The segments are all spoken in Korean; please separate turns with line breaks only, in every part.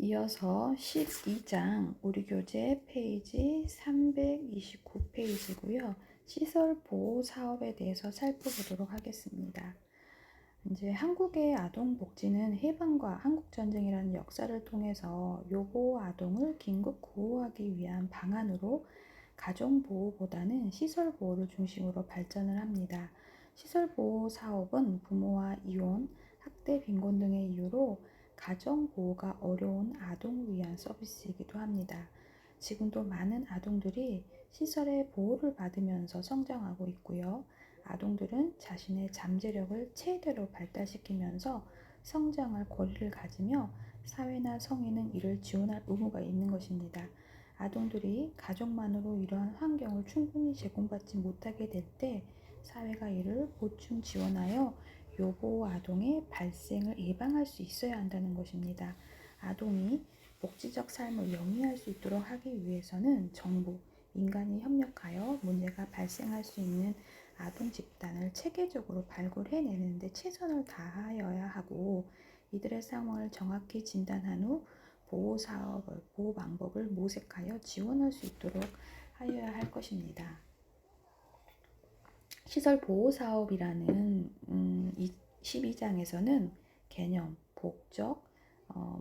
이어서 12장 우리 교재 페이지 329페이지고요. 시설 보호 사업에 대해서 살펴보도록 하겠습니다. 이제 한국의 아동 복지는 해방과 한국전쟁이라는 역사를 통해서 요보 아동을 긴급 구호하기 위한 방안으로 가정 보호보다는 시설 보호를 중심으로 발전을 합니다. 시설 보호 사업은 부모와 이혼, 학대, 빈곤 등의 이유로 가정 보호가 어려운 아동을 위한 서비스이기도 합니다. 지금도 많은 아동들이 시설의 보호를 받으면서 성장하고 있고요. 아동들은 자신의 잠재력을 최대로 발달시키면서 성장할 권리를 가지며 사회나 성인은 이를 지원할 의무가 있는 것입니다. 아동들이 가족만으로 이러한 환경을 충분히 제공받지 못하게 될 때 사회가 이를 보충 지원하여 요보 아동의 발생을 예방할 수 있어야 한다는 것입니다. 아동이 복지적 삶을 영위할 수 있도록 하기 위해서는 정부, 민간이 협력하여 문제가 발생할 수 있는 아동 집단을 체계적으로 발굴해내는 데 최선을 다하여야 하고, 이들의 상황을 정확히 진단한 후 보호 방법을 모색하여 지원할 수 있도록 하여야 할 것입니다. 시설 보호 사업이라는 12장에서는 개념,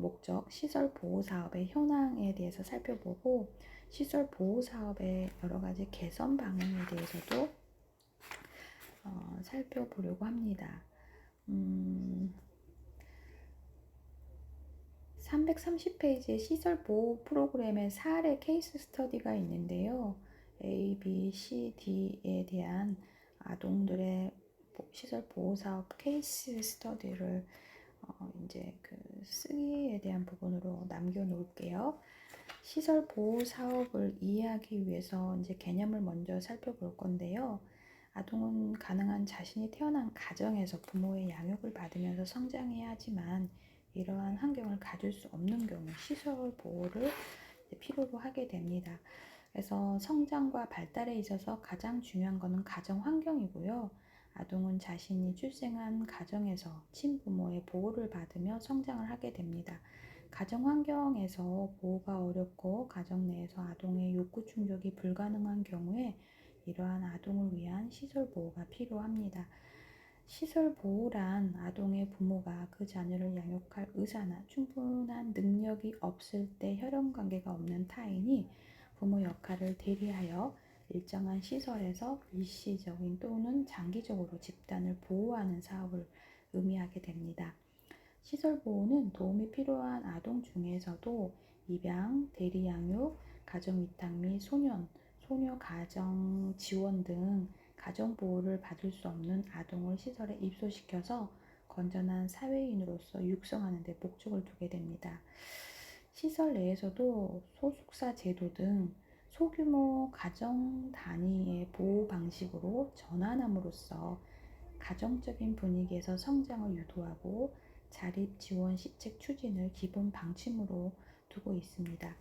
목적, 시설 보호 사업의 현황에 대해서 살펴보고, 시설 보호 사업의 여러 가지 개선 방향에 대해서도 살펴보려고 합니다. 330페이지에 시설 보호 프로그램의 사례 케이스 스터디가 있는데요. A, B, C, D에 대한 아동들의 시설 보호 사업 케이스 스터디를 이제 그 쓰기에 대한 부분으로 남겨 놓을게요. 시설 보호 사업을 이해하기 위해서 이제 개념을 먼저 살펴볼 건데요. 아동은 가능한 자신이 태어난 가정에서 부모의 양육을 받으면서 성장해야 하지만 이러한 환경을 가질 수 없는 경우 시설 보호를 필요로 하게 됩니다. 그래서 성장과 발달에 있어서 가장 중요한 것은 가정 환경이고요. 아동은 자신이 출생한 가정에서 친부모의 보호를 받으며 성장을 하게 됩니다. 가정 환경에서 보호가 어렵고 가정 내에서 아동의 욕구 충족이 불가능한 경우에 이러한 아동을 위한 시설 보호가 필요합니다. 시설 보호란 아동의 부모가 그 자녀를 양육할 의사나 충분한 능력이 없을 때 혈연 관계가 없는 타인이 부모 역할을 대리하여 일정한 시설에서 일시적인 또는 장기적으로 집단을 보호하는 사업을 의미하게 됩니다. 시설 보호는 도움이 필요한 아동 중에서도 입양, 대리 양육, 가정 위탁 및 소녀 가정 지원 등 가정 보호를 받을 수 없는 아동을 시설에 입소시켜서 건전한 사회인으로서 육성하는 데 목적을 두게 됩니다. 시설 내에서도 소속사 제도 등 소규모 가정 단위의 보호 방식으로 전환함으로써 가정적인 분위기에서 성장을 유도하고 자립 지원 시책 추진을 기본 방침으로 두고 있습니다.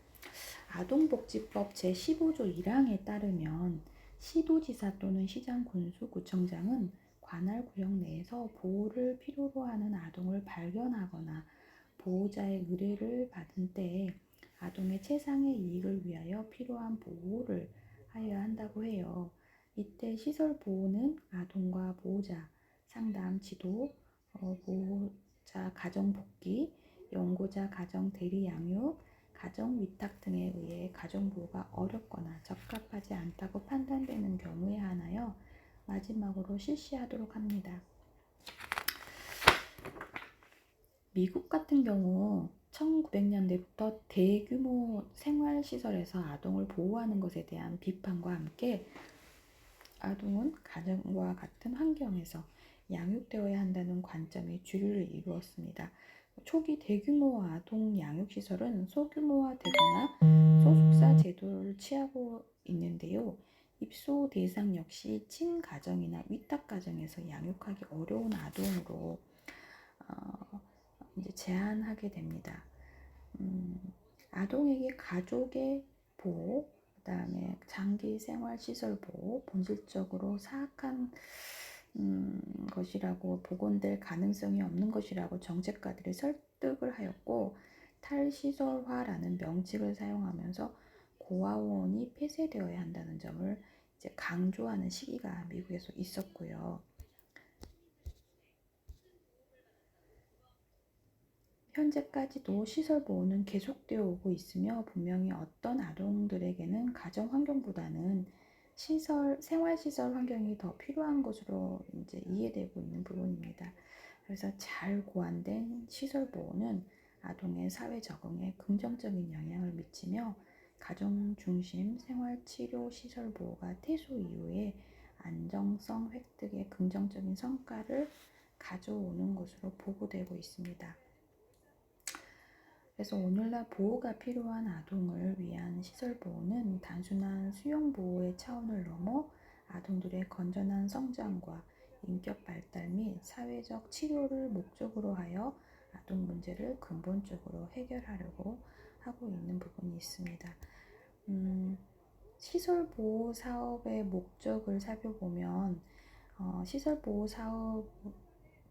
아동복지법 제15조 1항에 따르면 시도지사 또는 시장 군수 구청장은 관할 구역 내에서 보호를 필요로 하는 아동을 발견하거나 보호자의 의뢰를 받은 때에 아동의 최상의 이익을 위하여 필요한 보호를 하여야 한다고 해요. 이때 시설 보호는 아동과 보호자, 상담, 지도, 보호자 가정 복귀, 연고자 가정 대리 양육, 가정 위탁 등에 의해 가정 보호가 어렵거나 적합하지 않다고 판단되는 경우에 한하여 마지막으로 실시하도록 합니다. 미국 같은 경우 1900년대부터 대규모 생활시설에서 아동을 보호하는 것에 대한 비판과 함께 아동은 가정과 같은 환경에서 양육되어야 한다는 관점이 주류를 이루었습니다. 초기 대규모 아동 양육시설은 소규모화되거나 소속사 제도를 취하고 있는데요. 입소 대상 역시 친가정이나 위탁가정에서 양육하기 어려운 아동으로 이제 제한하게 됩니다. 아동에게 가족의 보호, 그 다음에 장기 생활 시설 보호, 본질적으로 사악한 것이라고 복원될 가능성이 없는 것이라고 정책가들이 설득을 하였고, 탈시설화라는 명칭을 사용하면서 고아원이 폐쇄되어야 한다는 점을 이제 강조하는 시기가 미국에서 있었고요. 현재까지도 시설 보호는 계속되어 오고 있으며 분명히 어떤 아동들에게는 가정 환경보다는 생활시설 환경이 더 필요한 것으로 이제 이해되고 있는 부분입니다. 그래서 잘 고안된 시설 보호는 아동의 사회 적응에 긍정적인 영향을 미치며 가정 중심 생활 치료 시설 보호가 퇴소 이후에 안정성 획득에 긍정적인 성과를 가져오는 것으로 보고되고 있습니다. 그래서 오늘날 보호가 필요한 아동을 위한 시설 보호는 단순한 수용 보호의 차원을 넘어 아동들의 건전한 성장과 인격 발달 및 사회적 치료를 목적으로 하여 아동 문제를 근본적으로 해결하려고 하고 있는 부분이 있습니다. 시설 보호 사업의 목적을 살펴보면 시설 보호 사업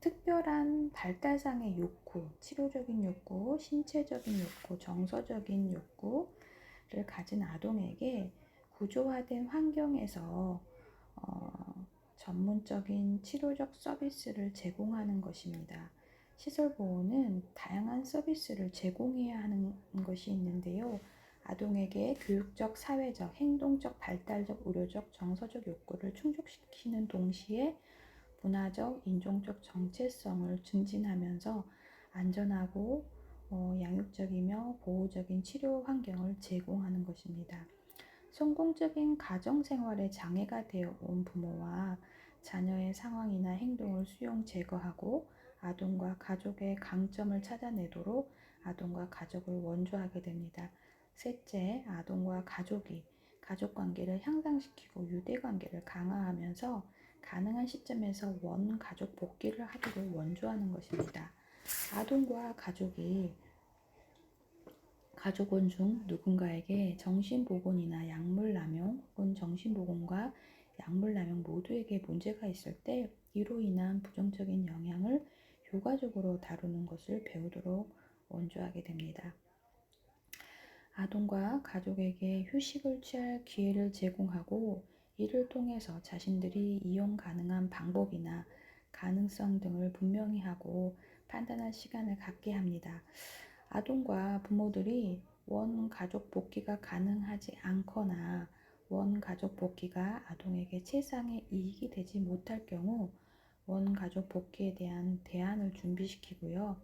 특별한 발달상의 욕구, 치료적인 욕구, 신체적인 욕구, 정서적인 욕구를 가진 아동에게 구조화된 환경에서 전문적인 치료적 서비스를 제공하는 것입니다. 시설 보호는 다양한 서비스를 제공해야 하는 것이 있는데요. 아동에게 교육적, 사회적, 행동적, 발달적, 의료적, 정서적 욕구를 충족시키는 동시에 문화적, 인종적 정체성을 증진하면서 안전하고 양육적이며 보호적인 치료 환경을 제공하는 것입니다. 성공적인 가정생활에 장애가 되어 온 부모와 자녀의 상황이나 행동을 수용 제거하고 아동과 가족의 강점을 찾아내도록 아동과 가족을 원조하게 됩니다. 셋째, 아동과 가족이 가족관계를 향상시키고 유대관계를 강화하면서 가능한 시점에서 원가족 복귀를 하도록 원조하는 것입니다. 아동과 가족원 중 누군가에게 정신보건이나 약물남용 혹은 정신보건과 약물남용 모두에게 문제가 있을 때 이로 인한 부정적인 영향을 효과적으로 다루는 것을 배우도록 원조하게 됩니다. 아동과 가족에게 휴식을 취할 기회를 제공하고 이를 통해서 자신들이 이용 가능한 방법이나 가능성 등을 분명히 하고 판단할 시간을 갖게 합니다. 아동과 부모들이 원가족 복귀가 가능하지 않거나 원가족 복귀가 아동에게 최상의 이익이 되지 못할 경우 원가족 복귀에 대한 대안을 준비시키고요.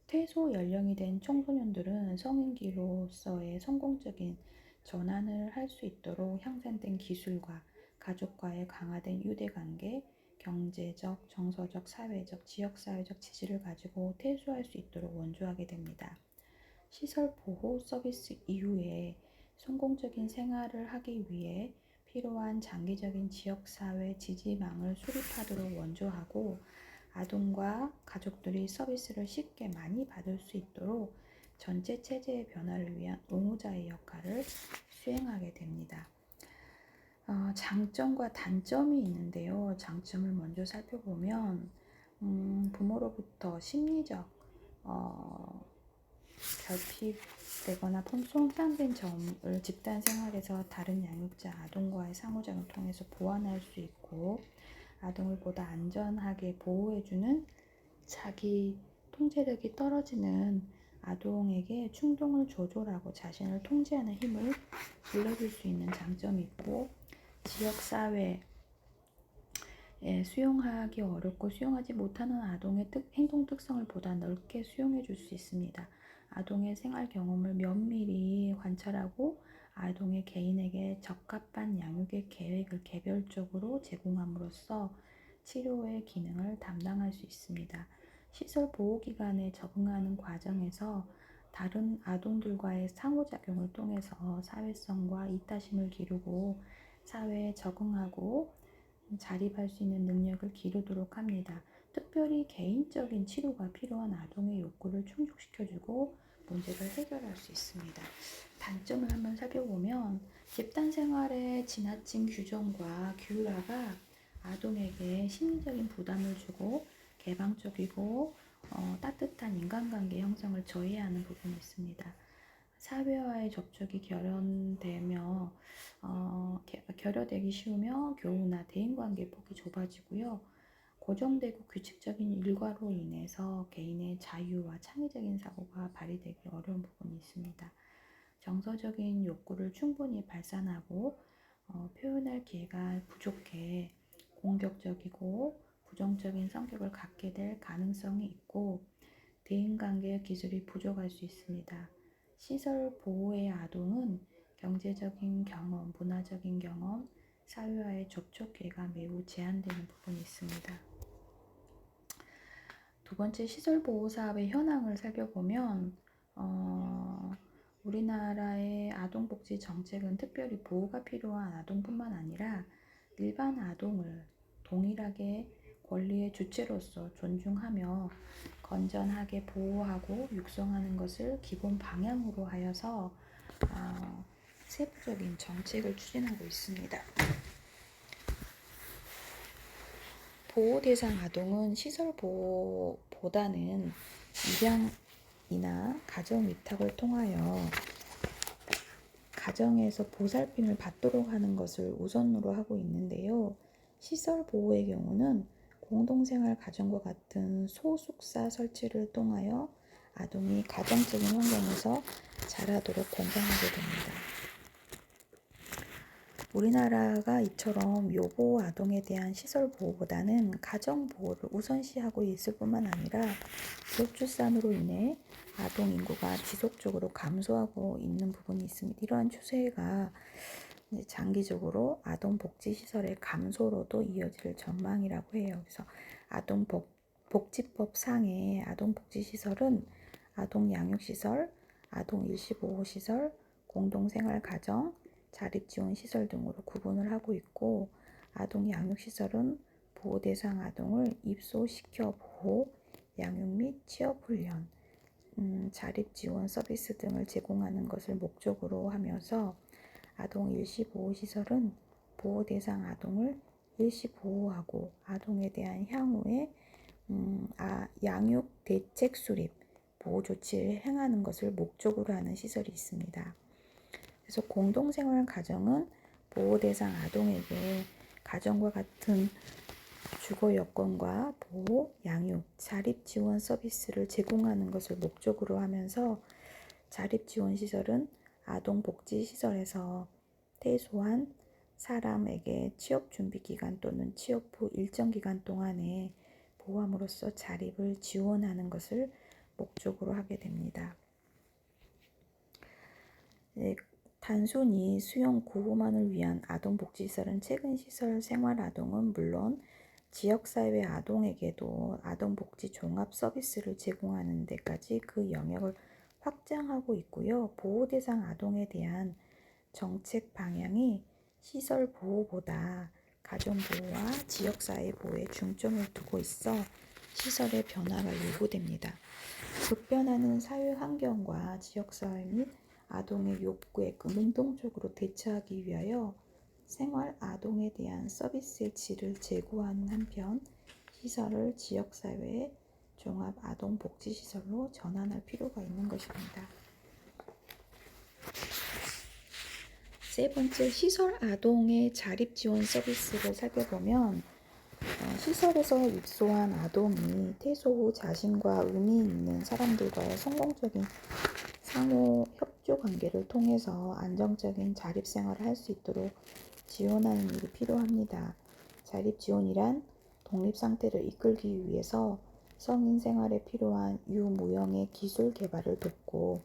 퇴소 연령이 된 청소년들은 성인기로서의 성공적인 전환을 할 수 있도록 향상된 기술과 가족과의 강화된 유대관계, 경제적, 정서적, 사회적, 지역사회적 지지를 가지고 퇴소할 수 있도록 원조하게 됩니다. 시설 보호 서비스 이후에 성공적인 생활을 하기 위해 필요한 장기적인 지역사회 지지망을 수립하도록 원조하고 아동과 가족들이 서비스를 쉽게 많이 받을 수 있도록 전체 체제의 변화를 위한 옹호자의 역할을 수행하게 됩니다. 장점과 단점이 있는데요. 장점을 먼저 살펴보면 부모로부터 심리적 결핍되거나 손상된 점을 집단 생활에서 다른 양육자 아동과의 상호작용을 통해서 보완할 수 있고 아동을 보다 안전하게 보호해주는 자기 통제력이 떨어지는 아동에게 충동을 조절하고 자신을 통제하는 힘을 불러줄 수 있는 장점이 있고 지역사회에 수용하기 어렵고 수용하지 못하는 아동의 행동 특성을 보다 넓게 수용해 줄 수 있습니다. 아동의 생활 경험을 면밀히 관찰하고 아동의 개인에게 적합한 양육의 계획을 개별적으로 제공함으로써 치료의 기능을 담당할 수 있습니다. 시설 보호기관에 적응하는 과정에서 다른 아동들과의 상호작용을 통해서 사회성과 이타심을 기르고 사회에 적응하고 자립할 수 있는 능력을 기르도록 합니다. 특별히 개인적인 치료가 필요한 아동의 욕구를 충족시켜주고 문제를 해결할 수 있습니다. 단점을 한번 살펴보면 집단 생활의 지나친 규정과 규율화가 아동에게 심리적인 부담을 주고 개방적이고 따뜻한 인간관계 형성을 저해하는 부분이 있습니다. 사회와의 접촉이 결여되기 쉬우며 교우나 대인관계 폭이 좁아지고요. 고정되고 규칙적인 일과로 인해서 개인의 자유와 창의적인 사고가 발휘되기 어려운 부분이 있습니다. 정서적인 욕구를 충분히 발산하고 표현할 기회가 부족해 공격적이고 부정적인 성격을 갖게 될 가능성이 있고 대인관계 기술이 부족할 수 있습니다. 시설 보호의 아동은 경제적인 경험, 문화적인 경험, 사회와의 접촉 기회가 매우 제한되는 부분이 있습니다. 두 번째, 시설 보호 사업의 현황을 살펴보면 우리나라의 아동복지 정책은 특별히 보호가 필요한 아동뿐만 아니라 일반 아동을 동일하게 권리의 주체로서 존중하며 건전하게 보호하고 육성하는 것을 기본 방향으로 하여서 세부적인 정책을 추진하고 있습니다. 보호 대상 아동은 시설 보호보다는 입양이나 가정 위탁을 통하여 가정에서 보살핌을 받도록 하는 것을 우선으로 하고 있는데요. 시설 보호의 경우는 공동생활 가정과 같은 소숙사 설치를 통하여 아동이 가정적인 환경에서 자라도록 권장하게 됩니다. 우리나라가 이처럼 요보 아동에 대한 시설 보호보다는 가정 보호를 우선시하고 있을 뿐만 아니라 기업출산으로 인해 아동 인구가 지속적으로 감소하고 있는 부분이 있습니다. 이러한 추세가 장기적으로 아동복지시설의 감소로도 이어질 전망이라고 해요. 그래서 아동복지법 상의 아동복지시설은 아동양육시설, 아동일시보호시설, 공동생활가정, 자립지원시설 등으로 구분을 하고 있고 아동양육시설은 보호대상 아동을 입소시켜 보호, 양육 및 취업훈련, 자립지원 서비스 등을 제공하는 것을 목적으로 하면서 아동 일시보호시설은 보호대상 아동을 일시보호하고 아동에 대한 향후에 양육 대책 수립, 보호 조치를 행하는 것을 목적으로 하는 시설이 있습니다. 그래서 공동생활 가정은 보호대상 아동에게 가정과 같은 주거 여건과 보호, 양육, 자립지원 서비스를 제공하는 것을 목적으로 하면서 자립지원시설은 아동복지시설에서 퇴소한 사람에게 취업준비기간 또는 취업 후 일정 기간 동안에 보호함으로써 자립을 지원하는 것을 목적으로 하게 됩니다. 단순히 수용 구호만을 위한 아동복지시설은 최근 시설 생활아동은 물론 지역사회 아동에게도 아동복지 종합 서비스를 제공하는 데까지 그 영역을 확장하고 있고요. 보호대상 아동에 대한 정책 방향이 시설 보호보다 가정보호와 지역사회 보호에 중점을 두고 있어 시설의 변화가 요구됩니다. 급변하는 사회 환경과 지역사회 및 아동의 욕구에 능동적으로 대처하기 위하여 생활 아동에 대한 서비스의 질을 제고하는 한편 시설을 지역사회의 종합 아동복지시설로 전환할 필요가 있는 것입니다. 세 번째, 시설 아동의 자립지원 서비스를 살펴보면 시설에서 입소한 아동이 퇴소 후 자신과 의미 있는 사람들과의 성공적인 상호 협조 관계를 통해서 안정적인 자립생활을 할 수 있도록 지원하는 일이 필요합니다. 자립지원이란 독립상태를 이끌기 위해서 성인 생활에 필요한 유무형의 기술 개발을 돕고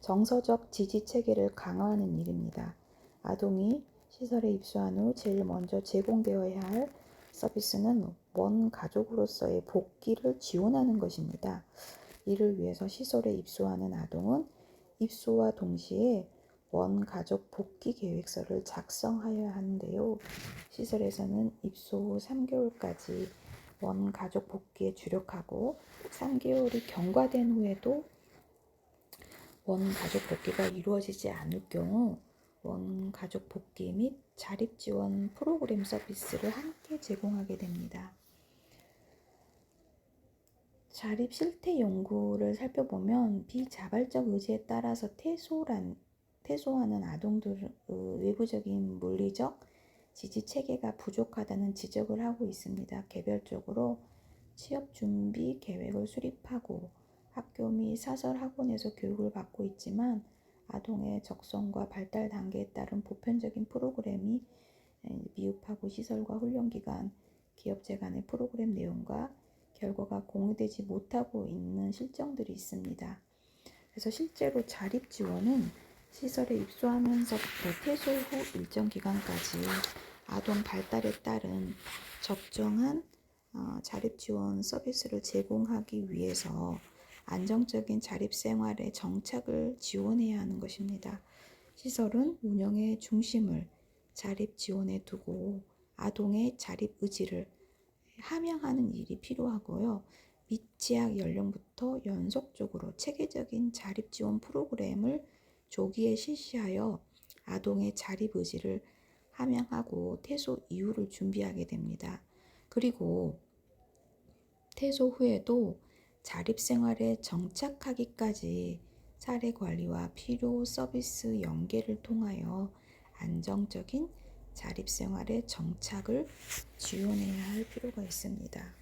정서적 지지체계를 강화하는 일입니다. 아동이 시설에 입소한 후 제일 먼저 제공되어야 할 서비스는 원 가족으로서의 복귀를 지원하는 것입니다. 이를 위해서 시설에 입소하는 아동은 입소와 동시에 원 가족 복귀 계획서를 작성하여야 하는데요. 시설에서는 입소 후 3개월까지 원 가족 복귀에 주력하고 3개월이 경과된 후에도 원 가족 복귀가 이루어지지 않을 경우 원 가족 복귀 및 자립 지원 프로그램 서비스를 함께 제공하게 됩니다. 자립 실태 연구를 살펴보면 비자발적 의지에 따라서 퇴소하는 아동들의 외부적인 물리적 지지 체계가 부족하다는 지적을 하고 있습니다. 개별적으로 취업 준비 계획을 수립하고 학교 및 사설 학원에서 교육을 받고 있지만 아동의 적성과 발달 단계에 따른 보편적인 프로그램이 미흡하고 시설과 훈련기관, 기업체 간의 프로그램 내용과 결과가 공유되지 못하고 있는 실정들이 있습니다. 그래서 실제로 자립 지원은 시설에 입소하면서부터 퇴소 후 일정 기간까지 아동 발달에 따른 적정한 자립 지원 서비스를 제공하기 위해서 안정적인 자립 생활의 정착을 지원해야 하는 것입니다. 시설은 운영의 중심을 자립 지원에 두고 아동의 자립 의지를 함양하는 일이 필요하고요. 미취학 연령부터 연속적으로 체계적인 자립 지원 프로그램을 조기에 실시하여 아동의 자립 의지를 함양하고 퇴소 이후를 준비하게 됩니다. 그리고 퇴소 후에도 자립 생활에 정착하기까지 사례 관리와 필요 서비스 연계를 통하여 안정적인 자립 생활의 정착을 지원해야 할 필요가 있습니다.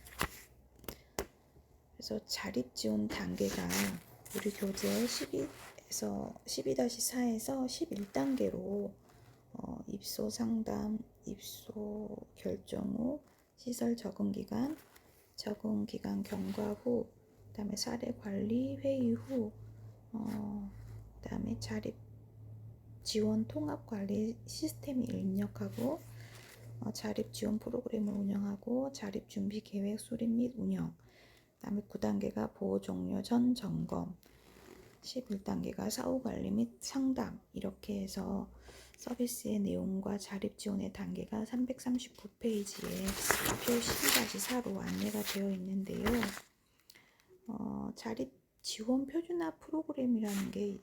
그래서 자립 지원 단계가 우리 교재 12-4에서 11단계로 입소 상담, 입소 결정 후, 시설 적응 기간 경과 후, 그다음에 사례 관리 회의 후, 그다음에 자립 지원 통합 관리 시스템을 입력하고 자립 지원 프로그램을 운영하고 자립 준비 계획 수립 및 운영, 그다음에 9단계가 보호 종료 전 점검, 11단계가 사후 관리 및 상담, 이렇게 해서 서비스의 내용과 자립 지원의 단계가 339페이지에 표 12-4로 안내가 되어 있는데요. 자립 지원 표준화 프로그램이라는 게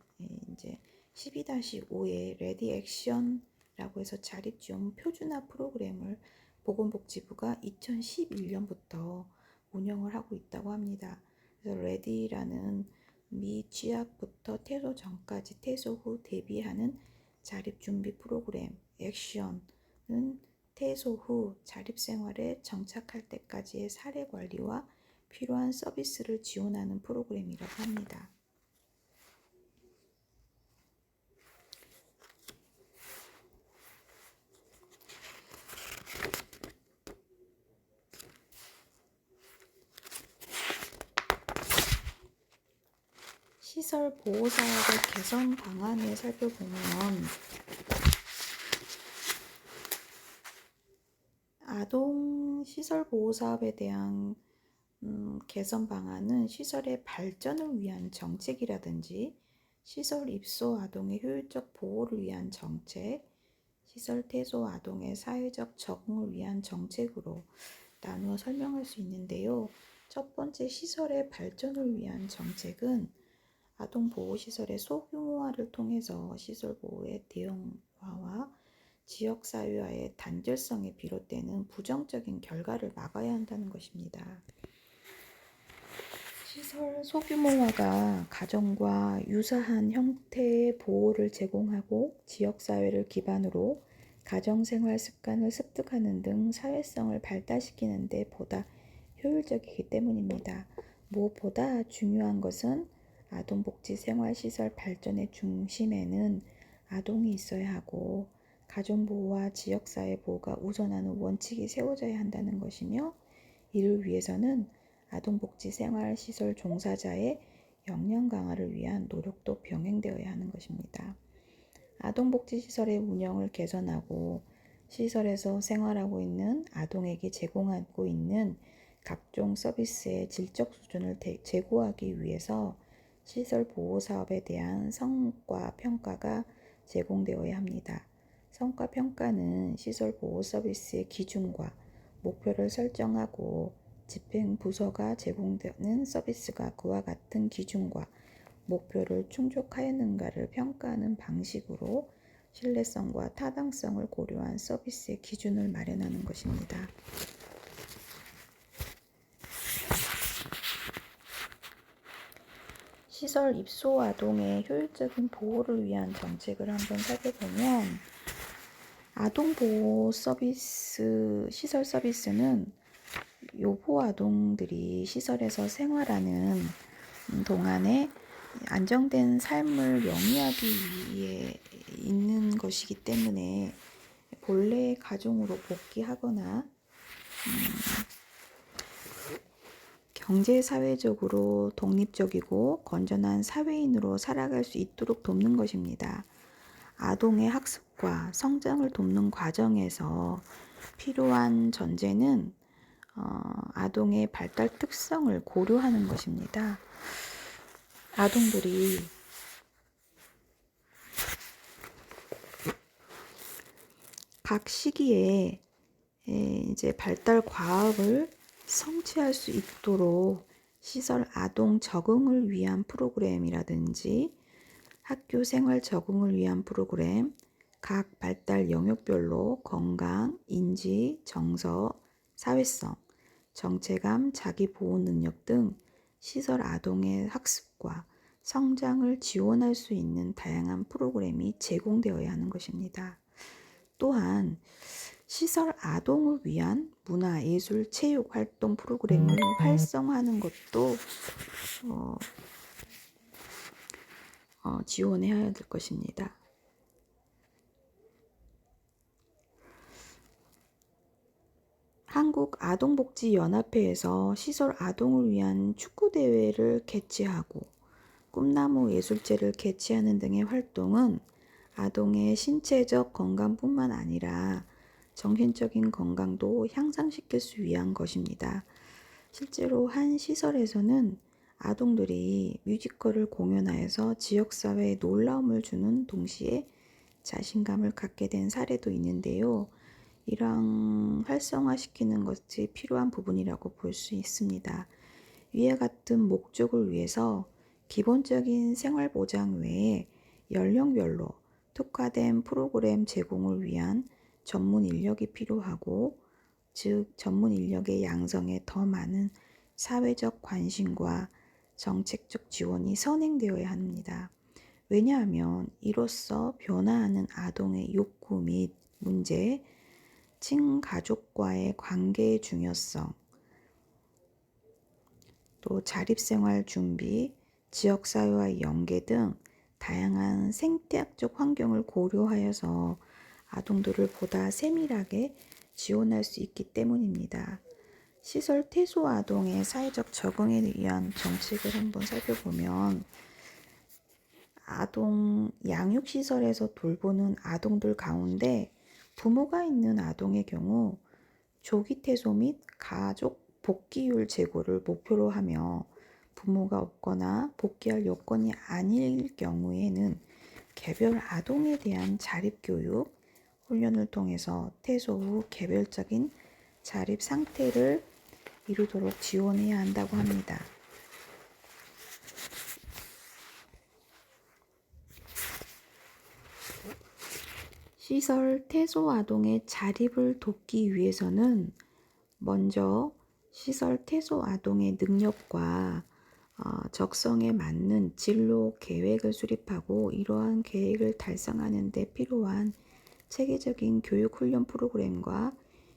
이제 12-5에 레디 액션라고 해서 자립 지원 표준화 프로그램을 보건복지부가 2011년부터 운영을 하고 있다고 합니다. 그래서 레디라는 미취학부터 퇴소 전까지 퇴소 후 대비하는 자립 준비 프로그램, 액션은 퇴소 후 자립 생활에 정착할 때까지의 사례 관리와 필요한 서비스를 지원하는 프로그램이라고 합니다. 시설 보호 사업의 개선 방안을 살펴보면 아동 시설 보호 사업에 대한 개선 방안은 시설의 발전을 위한 정책이라든지 시설 입소 아동의 효율적 보호를 위한 정책, 시설 퇴소 아동의 사회적 적응을 위한 정책으로 나누어 설명할 수 있는데요. 첫 번째 시설의 발전을 위한 정책은 아동보호시설의 소규모화를 통해서 시설보호의 대형화와 지역사회와의 단절성에 비롯되는 부정적인 결과를 막아야 한다는 것입니다. 시설 소규모화가 가정과 유사한 형태의 보호를 제공하고 지역사회를 기반으로 가정생활 습관을 습득하는 등 사회성을 발달시키는 데 보다 효율적이기 때문입니다. 무엇보다 중요한 것은 아동복지생활시설 발전의 중심에는 아동이 있어야 하고 가정보호와 지역사회 보호가 우선하는 원칙이 세워져야 한다는 것이며, 이를 위해서는 아동복지생활시설 종사자의 역량 강화를 위한 노력도 병행되어야 하는 것입니다. 아동복지시설의 운영을 개선하고 시설에서 생활하고 있는 아동에게 제공하고 있는 각종 서비스의 질적 수준을 제고하기 위해서 시설 보호 사업에 대한 성과 평가가 제공되어야 합니다. 성과 평가는 시설 보호 서비스의 기준과 목표를 설정하고 집행 부서가 제공되는 서비스가 그와 같은 기준과 목표를 충족하였는가를 평가하는 방식으로 신뢰성과 타당성을 고려한 서비스의 기준을 마련하는 것입니다. 시설 입소 아동의 효율적인 보호를 위한 정책을 한번 살펴보면 아동 보호 서비스, 시설 서비스는 요보 아동들이 시설에서 생활하는 동안에 안정된 삶을 영위하기 위해 있는 것이기 때문에 본래 가정으로 복귀하거나 경제 사회적으로 독립적이고 건전한 사회인으로 살아갈 수 있도록 돕는 것입니다. 아동의 학습과 성장을 돕는 과정에서 필요한 전제는 아동의 발달 특성을 고려하는 것입니다. 아동들이 각 시기에 이제 발달 과업을 성취할 수 있도록 시설 아동 적응을 위한 프로그램이라든지 학교 생활 적응을 위한 프로그램, 각 발달 영역별로 건강, 인지, 정서, 사회성, 정체감, 자기보호 능력 등 시설 아동의 학습과 성장을 지원할 수 있는 다양한 프로그램이 제공되어야 하는 것입니다. 또한 시설 아동을 위한 문화, 예술, 체육 활동 프로그램을 활성화하는 것도 지원해야 될 것입니다. 한국아동복지연합회에서 시설 아동을 위한 축구대회를 개최하고 꿈나무 예술제를 개최하는 등의 활동은 아동의 신체적 건강뿐만 아니라 정신적인 건강도 향상시킬 수 위한 것입니다. 실제로 한 시설에서는 아동들이 뮤지컬을 공연하여서 지역사회에 놀라움을 주는 동시에 자신감을 갖게 된 사례도 있는데요. 이랑 활성화시키는 것이 필요한 부분이라고 볼 수 있습니다. 위와 같은 목적을 위해서 기본적인 생활보장 외에 연령별로 특화된 프로그램 제공을 위한 전문 인력이 필요하고, 즉 전문 인력의 양성에 더 많은 사회적 관심과 정책적 지원이 선행되어야 합니다. 왜냐하면 이로써 변화하는 아동의 욕구 및 문제, 친가족과의 관계의 중요성, 또 자립생활 준비, 지역사회와의 연계 등 다양한 생태학적 환경을 고려하여서 아동들을 보다 세밀하게 지원할 수 있기 때문입니다. 시설 퇴소 아동의 사회적 적응에 위한 정책을 한번 살펴보면 아동 양육시설에서 돌보는 아동들 가운데 부모가 있는 아동의 경우 조기 퇴소 및 가족 복귀율 제고를 목표로 하며 부모가 없거나 복귀할 여건이 아닐 경우에는 개별 아동에 대한 자립교육, 훈련을 통해서 퇴소 후 개별적인 자립 상태를 이루도록 지원해야 한다고 합니다. 시설 퇴소 아동의 자립을 돕기 위해서는 먼저 시설 퇴소 아동의 능력과 적성에 맞는 진로 계획을 수립하고 이러한 계획을 달성하는 데 필요한 체계적인 교육 훈련 프로그램과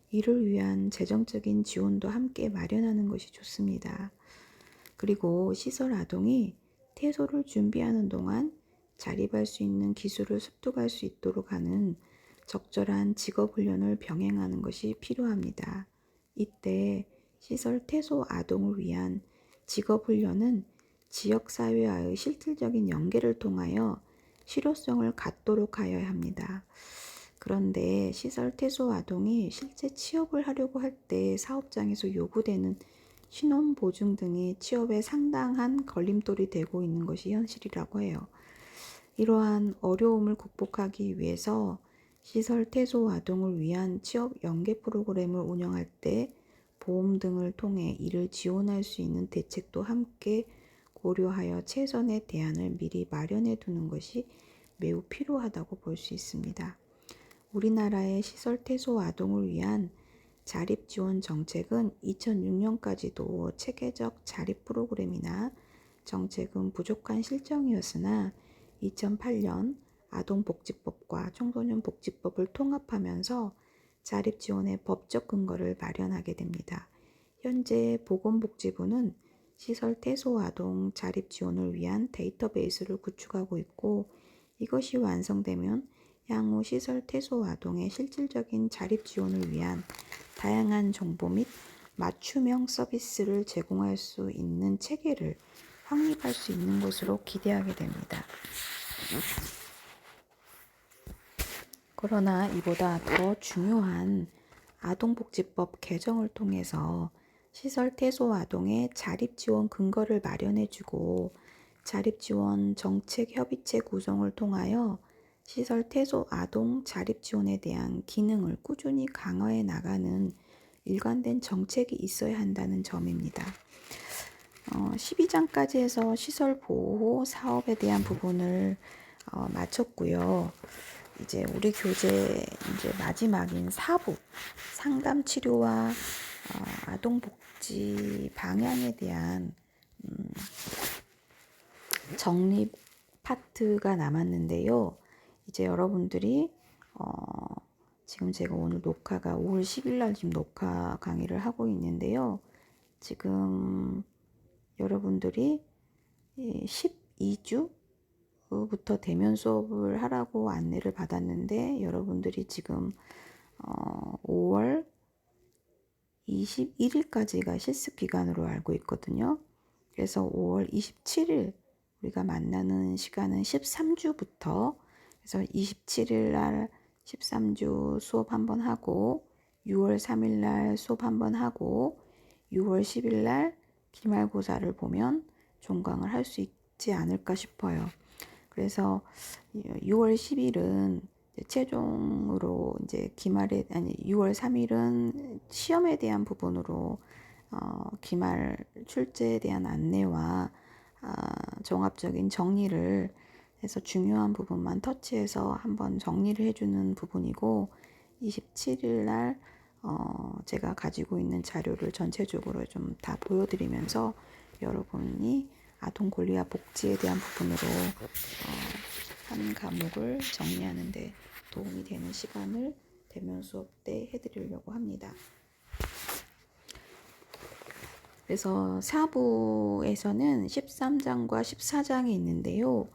이를 위한 재정적인 지원도 함께 마련하는 것이 좋습니다. 그리고 시설 아동이 퇴소를 준비하는 동안 자립할 수 있는 기술을 습득할 수 있도록 하는 적절한 직업 훈련을 병행하는 것이 필요합니다. 이때 시설 퇴소 아동을 위한 직업 훈련은 지역사회와의 실질적인 연계를 통하여 실효성을 갖도록 하여야 합니다. 그런데 시설 퇴소 아동이 실제 취업을 하려고 할 때 사업장에서 요구되는 신원 보증 등이 취업에 상당한 걸림돌이 되고 있는 것이 현실이라고 해요. 이러한 어려움을 극복하기 위해서 시설 퇴소 아동을 위한 취업 연계 프로그램을 운영할 때 보험 등을 통해 이를 지원할 수 있는 대책도 함께 고려하여 최선의 대안을 미리 마련해 두는 것이 매우 필요하다고 볼 수 있습니다. 우리나라의 시설 퇴소 아동을 위한 자립 지원 정책은 2006년까지도 체계적 자립 프로그램이나 정책은 부족한 실정이었으나 2008년 아동복지법과 청소년복지법을 통합하면서 자립지원의 법적 근거를 마련하게 됩니다. 현재 보건복지부는 시설 퇴소 아동 자립 지원을 위한 데이터베이스를 구축하고 있고, 이것이 완성되면 향후 시설 퇴소 아동의 실질적인 자립 지원을 위한 다양한 정보 및 맞춤형 서비스를 제공할 수 있는 체계를 확립할 수 있는 것으로 기대하게 됩니다. 그러나 이보다 더 중요한 아동복지법 개정을 통해서 시설 퇴소 아동의 자립지원 근거를 마련해주고, 자립지원 정책협의체 구성을 통하여 시설 퇴소 아동 자립지원에 대한 기능을 꾸준히 강화해 나가는 일관된 정책이 있어야 한다는 점입니다. 12장까지 해서 시설 보호 사업에 대한 부분을 마쳤고요. 이제 우리 교재 이제 마지막인 4부 상담 치료와 아동복지 방향에 대한 정립 파트가 남았는데요. 이제 여러분들이 지금 제가 오늘 녹화가 5월 10일 날 지금 녹화 강의를 하고 있는데요. 지금 여러분들이 12주부터 대면 수업을 하라고 안내를 받았는데, 여러분들이 지금 5월 21일까지가 실습 기간으로 알고 있거든요. 그래서 5월 27일 우리가 만나는 시간은 13주부터, 그래서 27일 날 13주 수업 한번 하고, 6월 3일 날 수업 한번 하고, 6월 10일 날 기말고사를 보면 종강을 할 수 있지 않을까 싶어요. 그래서 6월 10일은 최종으로 이제 기말에, 아니 6월 3일은 시험에 대한 부분으로 기말 출제에 대한 안내와 종합적인 정리를 해서 중요한 부분만 터치해서 한번 정리를 해주는 부분이고, 27일 날 제가 가지고 있는 자료를 전체적으로 좀 다 보여드리면서 여러분이 아동 권리와 복지에 대한 부분으로 한 과목을 정리하는 데 도움이 되는 시간을 대면 수업 때 해드리려고 합니다. 그래서 4부에서는 13장과 14장이 있는데요.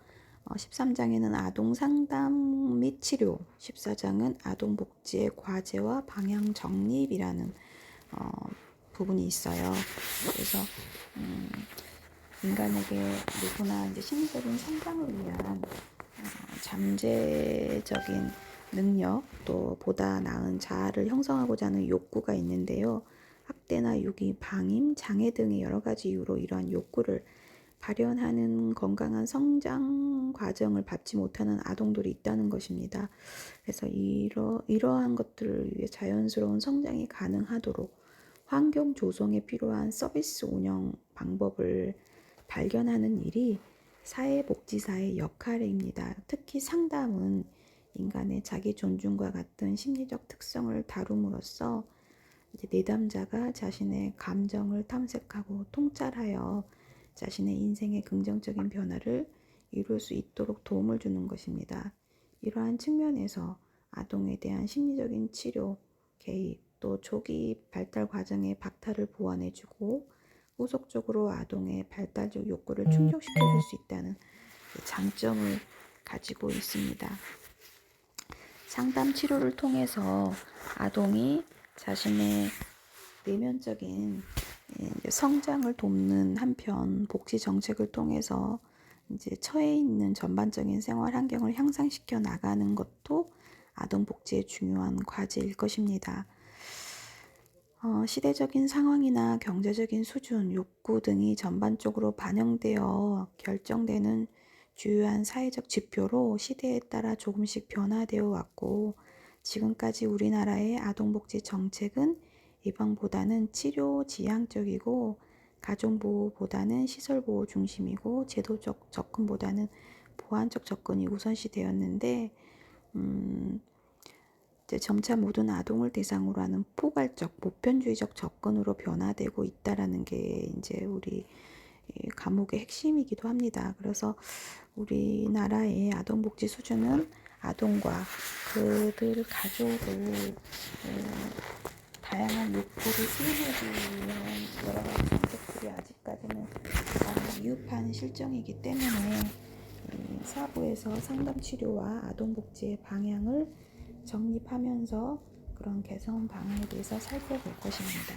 13장에는 아동 상담 및 치료, 14장은 아동 복지의 과제와 방향 정립이라는 부분이 있어요. 그래서 인간에게 누구나 이제 심리적인 성장을 위한 잠재적인 능력, 또 보다 나은 자아를 형성하고자 하는 욕구가 있는데요. 학대나 유기, 방임, 장애 등의 여러 가지 이유로 이러한 욕구를 발현하는 건강한 성장 과정을 밟지 못하는 아동들이 있다는 것입니다. 그래서 이러한 것들을 위해 자연스러운 성장이 가능하도록 환경 조성에 필요한 서비스 운영 방법을 발견하는 일이 사회복지사의 역할입니다. 특히 상담은 인간의 자기 존중과 같은 심리적 특성을 다룸으로써 이제 내담자가 자신의 감정을 탐색하고 통찰하여 자신의 인생의 긍정적인 변화를 이룰 수 있도록 도움을 주는 것입니다. 이러한 측면에서 아동에 대한 심리적인 치료, 개입, 또 조기 발달 과정의 박탈을 보완해주고 후속적으로 아동의 발달적 욕구를 충족시켜줄 수 있다는 장점을 가지고 있습니다. 상담 치료를 통해서 아동이 자신의 내면적인 성장을 돕는 한편, 복지 정책을 통해서 이제 처해 있는 전반적인 생활 환경을 향상시켜 나가는 것도 아동 복지의 중요한 과제일 것입니다. 시대적인 상황이나 경제적인 수준, 욕구 등이 전반적으로 반영되어 결정되는 주요한 사회적 지표로 시대에 따라 조금씩 변화되어 왔고, 지금까지 우리나라의 아동복지 정책은 예방보다는 치료 지향적이고, 가정보호보다는 시설보호 중심이고, 제도적 접근보다는 보완적 접근이 우선시 되었는데, 이제 점차 모든 아동을 대상으로 하는 포괄적, 보편주의적 접근으로 변화되고 있다라는 게 이제 우리 이 과목의 핵심이기도 합니다. 그래서 우리나라의 아동복지 수준은 아동과 그들 가족을 다양한 욕구를 수행하기 위한 여러 가지 정책들이 아직까지는 미흡한 실정이기 때문에 이 사부에서 상담치료와 아동복지의 방향을 정립하면서 그런 개선 방안에 대해서 살펴볼 것입니다.